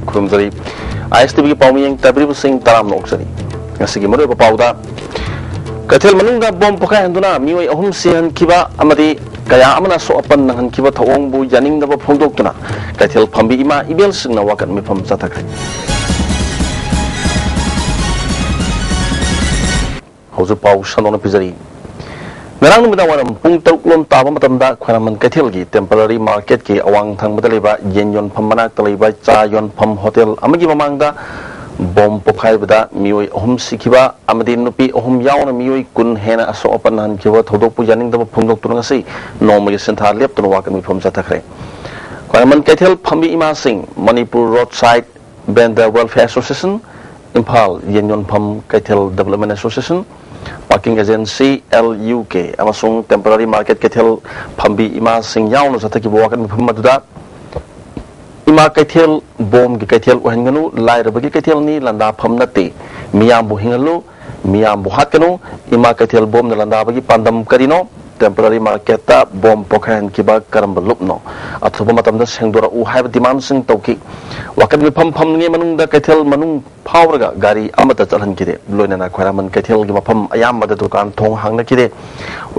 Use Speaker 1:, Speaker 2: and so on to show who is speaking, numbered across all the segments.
Speaker 1: खुरुमजरी ISTV पाउमियंग तबरीब Singh तराम नोक्सरी ngasi maro ba pauda kathel manungda bom pokai handuna mioi ahum sian kiba amadi kaya amana so apan nang kiba thawong bu yaning da ba phongdok tuna kathel phambi ima ibel singna wakat mi pham chathakre hauju pau sanona pizari Narang numida waram pung taruk lon taba matamda khwanaman kathel gi temporary market ki awang thang badaliba yenyon phammanak taliba cha yon pham hotel amagi mamangda bom pokai bada mioi ahum sikiba amadi nupi ahum yauna mioi kun hena aso apan han kiwa thodok pu yaning da phumdok tunga sei nomagi sentha lep tun wakan mi phum chathakre khwanaman kathel phambi ima sing Manipur roadside vendor welfare association Impal yenyon pham kathel development association Parking Agency LUK amasung temporary market kathel phambi ima sing yauna jathaki wakan phum maduda ima kathel bom gi kathel ohanganu lairabagi kathel ni landa pham nate miyam bu hingalu miyam bu hakanu ima kathel bom na landa bagi pandam karino temporary market ta bom pokhan kiba karamba lupno athuba matamda sengdora u haiba demand sing tawki wakan mi pham nge manung da kathel manung phawraga gari amata chalhan kide loinana khwaraman kathel gi mapham ayam mada dukan thong hangna kide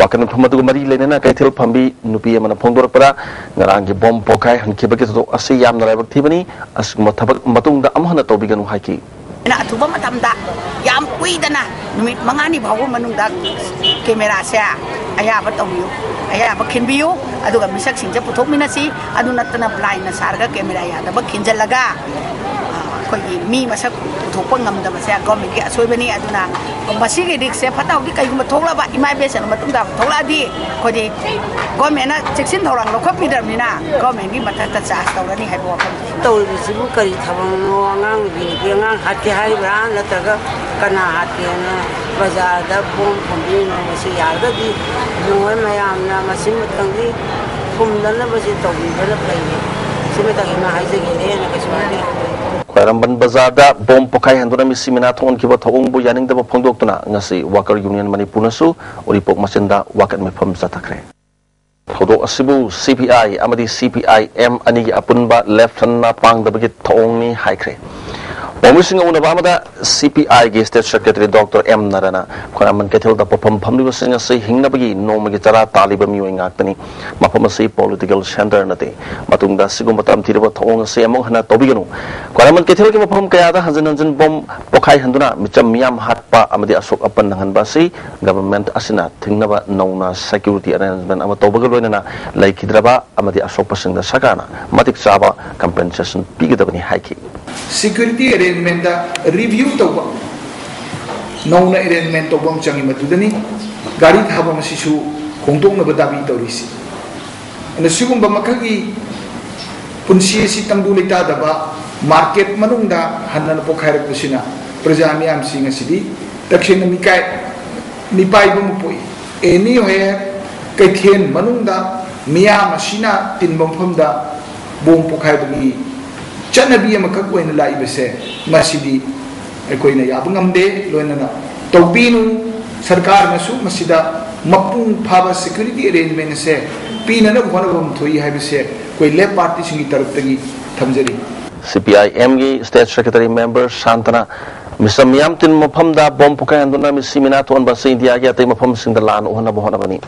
Speaker 1: wakan pham du mari lenana kathel phambi nupi amana phongdor para ngarang gi bom pokai han kiba ki to asi yam na laibak thibani as mathabak matung da amhana tawbiganu haiki
Speaker 2: na athuba matamda yam kuidana numit mangani bawo manung da camera se ayaba tawbiu ayaba khinbiu aduga misak singja puthok minasi adu natna blind na sarga camera ya da bakhinjalaga koi mi masak puthok ngam da se government gi asoibani aduna masi gi dik se phatau gi kaiguma thokla ba imai besan matung da thokla di kodi government na cheksin thorang lokhop midamina government gi matha ta charge tawrani haibo
Speaker 3: tawri sibu kari thabang ngang gi ngang hati hai bran lataga kana hati na bazar da bom phambi na masi yarda di nuwa mayam na masi matangi kumdana basi tawbi bala pai sime ta ina haije gi ne na kasmani
Speaker 1: Khairamban bazar da bom pokai handuna mi simina thon kiba thong bu yaning da phongdok tuna ngasi worker union Manipur nasu oripok masinda wakat me pham chathakre Thodo asibu CPI amadi CPIM ani gi apunba left hand na pang da bagi thong ni haikre Omising una bamada CPI gi state secretary Dr. M Narana khwanaman kathel da pham phamli basinga sei hingna bagi nomagi chara taliba mi oi ngaktani mafam sei political center nate matungda sigum matam thiriba thong sei among hana tobiganu khwanaman kathel gi mafam kaya da hanjan bom pokai handuna micham miyam hatpa amadi asok apan nangan ba sei government asina thingnaba nona security arrangement ama tobagal loinana laikhidraba amadi asok pasingda sakana matik chaba compensation pigidabani haiki
Speaker 4: Security arrangement da review tawba nona arrangement tawbam changi matudani gari thaba masisu khongtong na badabi tawrisi ana sigum ba makagi punsi si tangdu lita daba market manungda hanna pokhair kusina prajami am singa sidi dakshin mikai nipai bu poi eni hoye kaithen manungda miya masina tinbam phamda bom pokhair bi Chanabi amakak na laibase masidi akoina yabngamde loinana tawbinu sarkar nasu masida mapung phaba security arrangement se pinana bhanabam thoi haibase koi left party singi taraptagi thamjari
Speaker 1: CPIM gi state secretary member Santana Mr. Miyam tin mafam da bom pokai anduna mi simina thon ba se India gi atai mafam sing da lan ohna bohna bani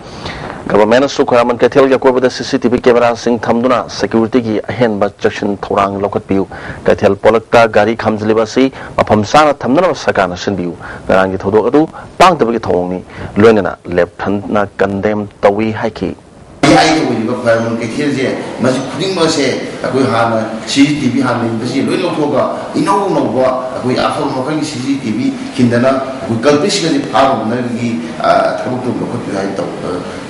Speaker 1: Government su kharaman kathel ga ko bada CCTV camera sing thamduna security gi ahen ba section thorang lokat piu kathel polakta gari khamjliba si mafam sana thamdana sakana sinbiu garang gi thodok adu pang tabagi thongni loinana left hand na condemn tawi haiki
Speaker 5: ai ko ni ba kharaman kathel je mas khuding ma se akoi hana CCTV hana basi loi lo thoga ino no ba akoi afol ma kan CCTV kindana akoi kalpis ga ni phar na gi thabuk tu lokat pi hai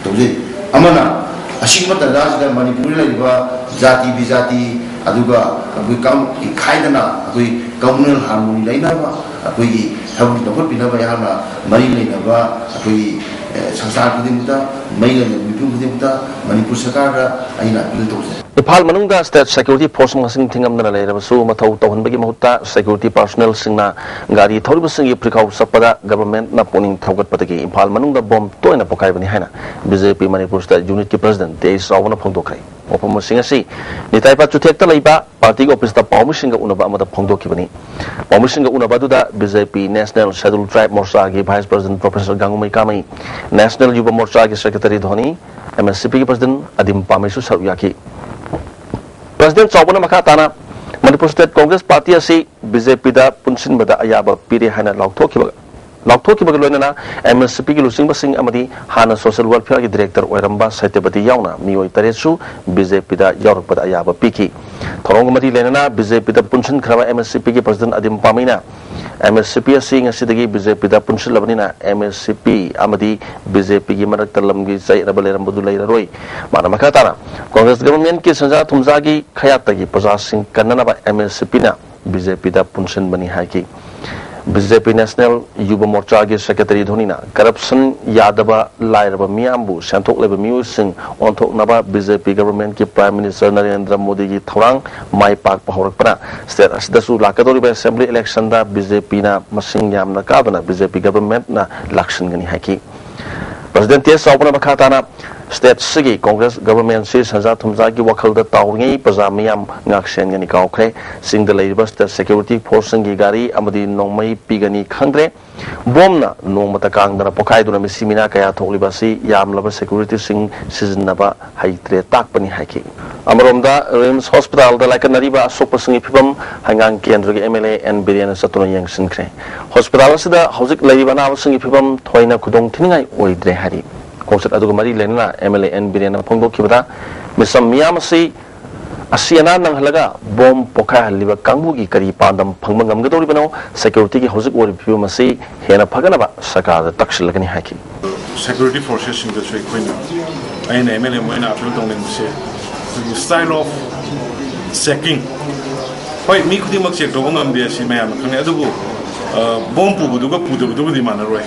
Speaker 5: tawje amana ashingma tadaj da Manipuri la ba jati bijati aduga akoi kam ikhaidana akoi communal harmony laina ba akoi thabuk lokat pi na ba yana mari laina ba akoi sangsar kudimta maila mipung kudimta Manipur sarkar aina appeal tawje
Speaker 1: Ipal manungda state security force masing tingam na lay rabasu matau tawhan bagi mahuta security personnel singna gari thori basingi prikau sapada government na puning thawgat patagi Impal manungda bom to na pokai bani haina BJP Manipur state unit ki president te sawana phongdokrai opam singa si nitai pa chuthek ta leiba party office ta pawmisinga unaba amada phongdoki bani pawmisinga unaba duda BJP national scheduled tribe morcha gi vice president professor Gangumai Kamai national yuba morcha gi secretary Dhoni MSCP ki president Adim Pamesu Saruyaki President Chawbana Makatana Manipur State Congress Party asi BJP da punsin bada ayaba pire hana lauthoki baga loinana MSCP ki lusing basing amadi hana social welfare ki director oiramba saitebati yauna mioi taresu BJP da yarak bada ayaba piki thorong mari lenana BJP da punsin khraba MSCP ki president Adim Pamina MSCP asi ngasidagi BJP da punsin labanina MSCP amadi BJP ki marak talam gi sai rabaleram budu lairaroi mana makatana Congress government ki sanja thumjagi khayatagi praja sing kannana ba MSCP na BJP da punsin bani haki BJP National Yuba Morcha ki Secretary Dhonina corruption yadaba lairaba miyambu santhok leba miyu sing onthok naba BJP government ki Prime Minister Narendra Modi ki thorang mai pak pahorakpana state asdasu lakadori ba assembly election da BJP na masing yamna kabana BJP government na lakshan gani haki President T.S. Saupana Bakatana State Sigi Congress Government says Haza Tumzaki Wakalda Taungi Pazamiam Ngakshen Gani Kaukre Sing the Labor State Security Force Gigari Amadi Nomai Pigani Kangre Bomna Nomatakang the Pokai Duna Missimina Kaya Tolibasi Yam Lava Security Sing Sizinaba Haitre Takpani Haki Amaromda Rims Hospital the like Nariba Sopasingi Pibam Hangang Kendri MLA and Birian Satuna Yang Sinkre Hospital Sida Hosik Laivana Singi Pibam Toina Kudong Tingai Oidre Hari Concert Adugumari Lena MLA and Birian Pongo Kibada Misam Miyamasi Asiana nang halaga bom pokai haliba kangbugi kari pandam phangmangam gadori bano security ki hosik wari view masi hena phagana ba saka takshil lagani haki
Speaker 6: security forces in the trade queen aina MLA moina appeal tong se the style of sacking hoi mi khudi mak check do ngam be si mayam khane adubu bom pu budu ga pu du di mana roi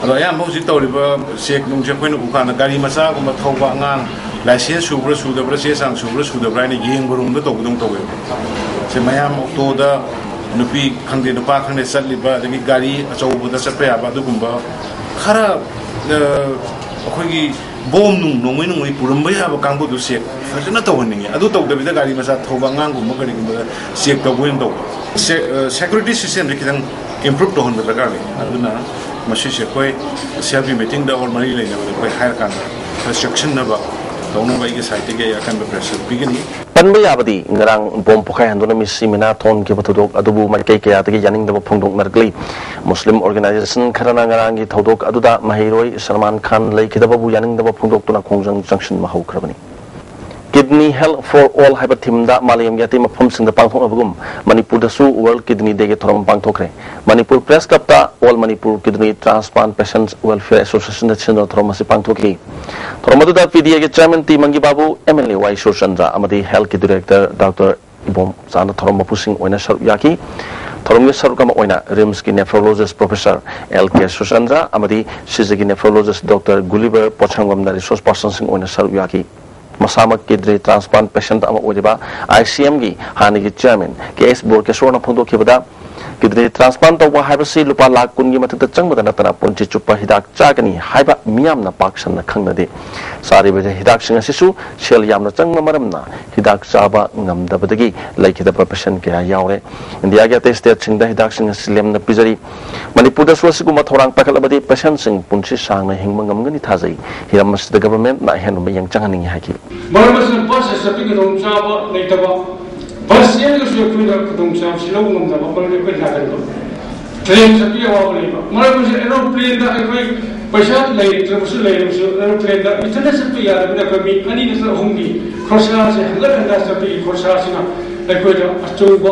Speaker 6: alo ya mo si tawriba check nung je khoina ukana gari masa ko ma thoba ngang license subra sudabra se sang subra sudabra ni yeng burum da togdong towe se mayam to da nupi khangde nupa khangde satliba dagi gari achau buda satpe aba du gumba khara akhoi bom nungoi puramba ya ba kangbu du se fajana tawani adu togdabida gari masa thoba ngang gumba gari gumba check to boin do security system rikidang improve to hon da gari aduna masi se koi self meeting da or mari leina ba koi hire kan restriction na ba Panbayabadi, Ngarang Bompokai and Donamisi Minaton Kibatodok, Adubu, Makeke, Yaning the Pondok Nargli, Muslim organization, Karanangarangi, Todok, Aduda, Mahiroi, Salman Khan, Lake Kidabu, Yaning the Pondok Tuna Kongjang Junction, Maho Krabani. Kidney Health for All Hypertim da Maliam Yatim pumps in the Pangtong of Gum, Manipur the Su World Kidney Day from Pangtokre, Manipur Press Kapta, All Manipur Kidney Transplant Patients Welfare Association at Sindor Tromasi Pangtoki. Tromaduda PDA Chairman T. Mangi Babu, MLA Y. Shoshandra, Amadi Health Director Dr. Ibom Sana Troma Pusing Oina Saruyaki, Toromya Sarukama Oina, Rimski nephrologist Professor L.K. Shoshandra, Amadi Shizaki nephrologist Dr. Gulliver Pochangam, the resource person Sing Oina Saruyaki. Masamak kidney transplant patient ama odiba ICM gi hanigi chairman case board ke sorna phondo kibada kidney transplant to haibasi lupa lakh kun gi mathata changba na tana ponchi chupa hidak chagani haiba miyam na paksan na khangna de sari be hidak singa sisu sel yam na changma maram na hidak chaba ngam da badagi laikida patient ke yaure india ge state sing da hidak singa silem na pizari manipur da swasi kuma thorang pakal abadi patient sing punchi sang na hingma ngam gani thajai hiram mas the government na hen me yang changani haki
Speaker 7: Barbasan pas sabi ko dong saba naitaba bas yan ko siya kuda dong saba sila ngam da ba ko nagan ko train sabi awa ko liba barbasan aeroplane da ay paisa lai trabusu aeroplane da itna sabi ya da kami ani na hongi khosha se handa sabi khosha sina ay ko da achu ba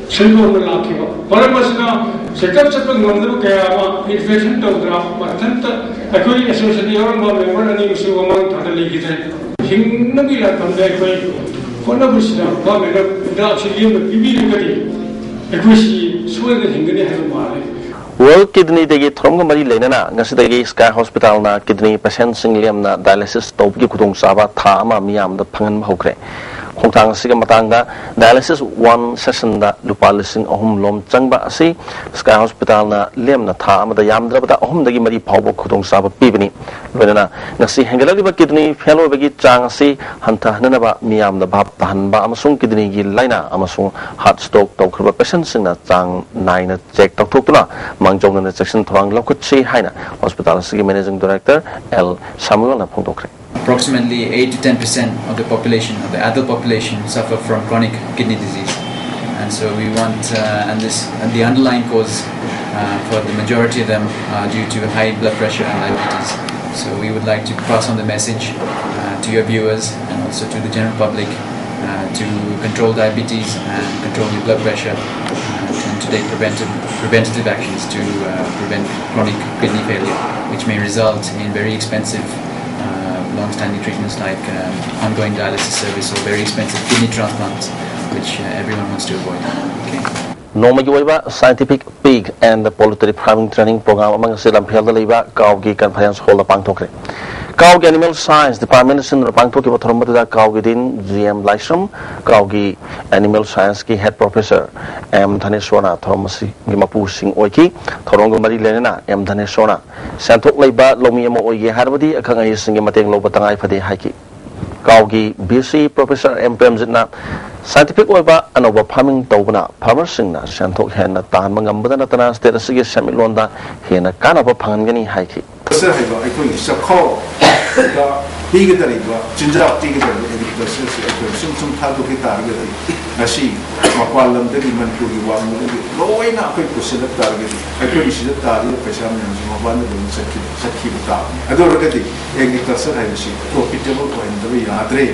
Speaker 7: silbo na lakhi ba barbasan sekap sabi ngam da kaya ma infection to dra marthanta ay ko association yawan ba member ani musu amang thada legi thai Hingi la tanda koi kona busina ba mera da chiliyo bibi ngani ekusi suwe hingani halu male
Speaker 1: World Kidney Day thomga mari lenana ngasidagi Sky Hospital na kidney patient sing liam na dialysis tawgi kudong saba tha ama miyam da phangan hokre
Speaker 6: khongthang asiga matangda dialysis one session da lupa lising ahum lom changba asi Sky Hospital na lemna tha amada yamdrabada ahum dagi mari phawbo khudong saba pibini loina ngasi hengalaliba kidney failure bagi chang asi hanta hanaba miyam da bhab tahanba amasung kidney gi laina amasung heart stroke tawkhra patient singna chang naina check tawthokuna mangjong na section thorang lokchi haina hospital asigi managing director L Samuel na phongdokre.
Speaker 8: Approximately 8 to 10% of the population, of the adult population, suffer from chronic kidney disease, and so we want, and the underlying cause for the majority of them are due to high blood pressure and diabetes. So we would like to pass on the message to your viewers and also to the general public to control diabetes and control your blood pressure, and to take preventative actions to prevent chronic kidney failure, which may result in very expensive long-standing treatments like ongoing dialysis service or very expensive kidney transplants, which everyone wants to avoid. Okay.
Speaker 6: Norma Scientific Pig and the Poultry Farming Training Program among Silam Pelda Liba, Kaugi Conference Hall of Pangtokre. Kaugi Animal Science Department in Pangtoki Watromata Kaugi Din GM Lysum, Kaugi Animal Science ki Head Professor M. Dhaneswana, Thomas Gimapu Sing Oiki, Torongo Mari Lena, M. Dhaneswana, Santok Leba, Lomiamo Oye Harbadi, a Kangai singing Mateng Lobatangai for the Hiki. Kaugi BC Professor M. Premzitna, Scientific Weba, and over Palming Dogana, Palmer Singna, Santok Hena, Tamangambana, State of Sigi Samilonda, Hena Kanaba Pangani Hiki.
Speaker 9: ꯄꯤꯒꯗꯧꯔꯤꯕ ꯆꯤꯟꯖꯥꯛ ꯄꯤꯒꯗꯧꯔꯤꯕ ꯑꯦꯒ꯭ꯔꯤꯀꯜꯆꯔꯁꯤ ꯑꯩꯈꯣꯏ ꯁꯨꯝ ꯊꯥꯗꯣꯛꯈꯤ ꯇꯥꯔꯒꯗꯤ ꯉꯁꯤ ꯃꯄꯥꯟ ꯂꯝꯗꯒꯤ ꯃꯅꯤꯄꯨꯔꯒꯤ ꯋꯥꯡꯃꯗꯒꯤ ꯂꯣꯏꯅ ꯑꯩꯈꯣꯏ ꯄꯨꯁꯤꯜꯂꯛ ꯇꯥꯔꯒꯗꯤ ꯑꯩꯈꯣꯏꯒꯤ ꯁꯤꯗ ꯇꯥꯔꯤꯕ ꯄꯩꯁꯥ ꯃꯌꯥꯝꯁꯤ ꯃꯄꯥꯟꯗ ꯂꯣꯏꯅ ꯆꯠꯈꯤꯕ ꯇꯥꯕꯅꯤ ꯑꯗꯨ ꯑꯣꯏꯔꯒꯗꯤ ꯑꯦꯒ꯭ꯔꯤꯀꯜꯆꯔ ꯍꯥꯏꯕꯁꯤ ꯄ꯭ꯔꯣꯐꯤꯇꯦꯕꯜ ꯑꯣꯏꯍꯟꯗꯕ ꯌꯥꯗ꯭ꯔꯦ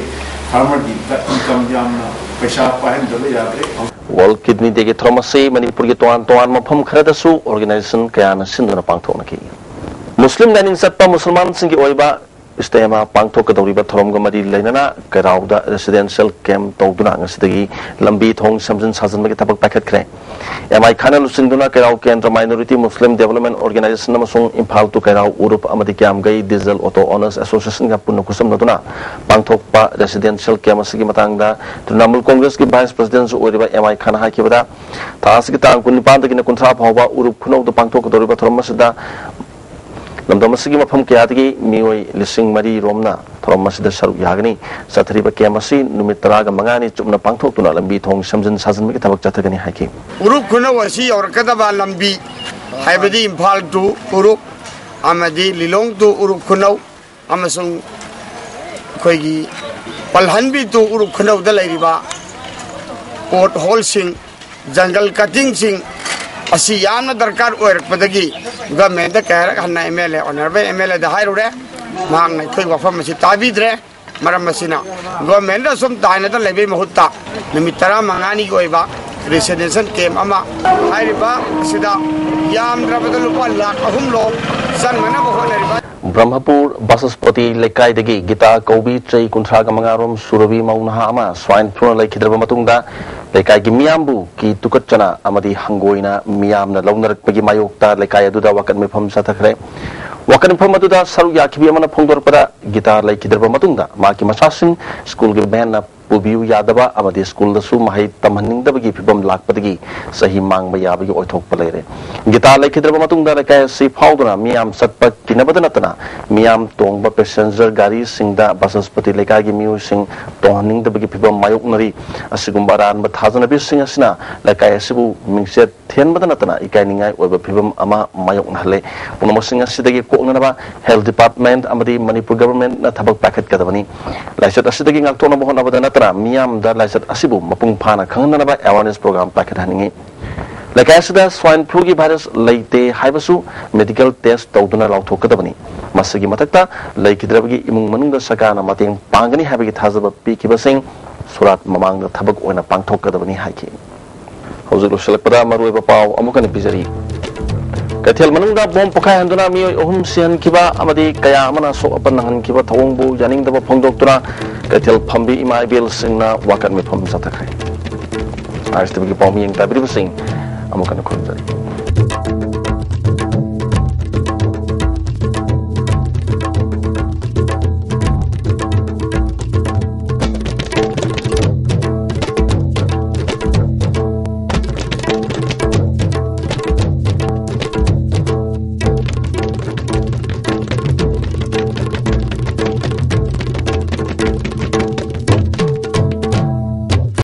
Speaker 9: ꯐꯥꯔꯃꯔꯒꯤ ꯏꯟꯀꯝ ꯌꯥꯝꯅ ꯄꯩꯁꯥ ꯄꯥꯏꯍꯟꯗꯕ ꯌꯥꯗ꯭ꯔꯦ.
Speaker 6: World Kidney Day ki Thromasi Manipuri Toan Mafam Kharadasu organization kayana sinduna pangthoknaki. Muslim dining satpa Musliman singi oiba Istema Pangtok Doriba Thoromgamadi Lenana, Garauda residential camp Togduna, Sidagi, Lambi Tong Samson Sazan Megatabak Packet Cray. Am I Kana Sinduna Karau Kendra Minority Muslim Development Organization Namasung Impal to Karau Urup Amadikam Gay Diesel Auto Owners Association Kapunukusam Notuna, Pangtokpa residential Kamasigi Matanga, Trinamal Congress Vice President Uriba Am I Kana Hakivada, Taskita Kunipanda in a contrap Hova Urup Kuno the Pangtok Doriba Thromasida. Lamdamasigi mafam kayatigi mioi lising mari romna thromasida saru yagani sathriba kemasi numitra mangani chupna pangthok tuna lambi thong samjin sajan miki tabak chathagani haiki
Speaker 10: urup kuna wasi orkadaba lambi haibadi imphal tu urup amadi lilong tu urup kunau amasung khoigi palhanbi tu urup kunau da lairiba port hole sing jungle cutting sing asi yamna darkar oirakpadagi government da kairak hanna MLA honorable MLA da hairure mang nai khoi wafam masi tabidre maram masina government da som taina da lebe mahutta nimitara mangani goiba residential camp ama hairiba sida yam drabada lupa lakh ahum lo sangmana bohonariba
Speaker 6: Brahmapur Basaspati Lekai Degi Gita Kobi Chai Kuntraga Mangarum Surabi Maunaha Ama Swine Flu Lake Hidraba Matunda Lekai Gimiambu Ki Tukachana Amadi Hangoina Miam Launar Pagi Mayokta Lekai Duda Wakan Mipam Satakre Wakan Pamatuda Saru Yakibi Amana Pongdor Pada Gita Lake Hidraba Matunda Maki Masasin School Gibana Pubiu Yadaba Amadi School the Su Mahit Tamaning the Bagi Pibam Lakpadagi Sahi Mang Mayabi Otok Palere Gita Lake Hidraba Matunda Lekai Si Powdra Miam Satpa Kinabadanatana Miam Tongba passenger Gari Singda Basaspati Lekagi Mu Sing Toning the Bagi Pibam Mayok Nari Asigumbaran but Hazanabi Sing Asina Lekai Sibu Mingset Ten Badanatana Ikaningai over Pibam Ama Mayok Nale Unamasing Asidagi Konaba Health Department Amadi Manipur Government Tabak Packet Kadavani Lysat Asidagi Actona Mohana Miam da Lysat Asibu Mapung Pana Kanganaba awareness program packet hangi. Like Asida swine flu virus late Hibasu medical test Toduna Lauto Kadabani. Masagi Matata, Lake Drabgi Imung Manunga Sakana Mating Pangani Habit Hazaba Piki Basing Surat Mamang the Tabak when a Pangtok Kadabani Haki. Hosulu Selepada Maru Pau Amukan Pizari. Katil Manunga Bom Pokai and Dona Mio Sian Kiba Amadi Kayamana so upon Kiba Tongbu Janing the Pongdoktura Katil Pambi Imai Bills in Wakan Mipum Satakai. ISTV Pomi and Tabri Sing Amukan Kunzari.